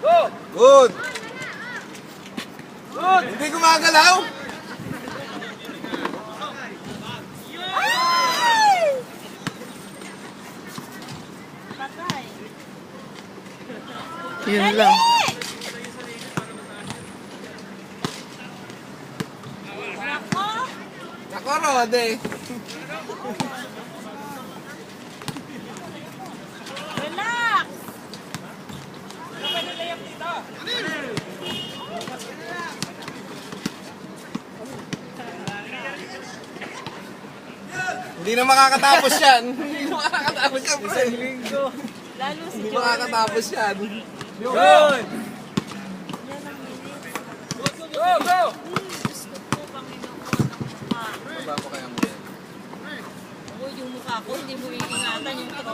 Good. Hindi gumagalaw. Yun lang. Nako, Rode. Relax! Hindi na makakatapos yan. Hindi na makakatapos yan, pre. Lalo si Hindi Jordan. makakatapos yan. Yun! Go! Go! Diyos ko po, Panginoon ng mukha. Baba mo kaya mo. Ako, yung mukha ko, hindi mo iingatan yung trophy.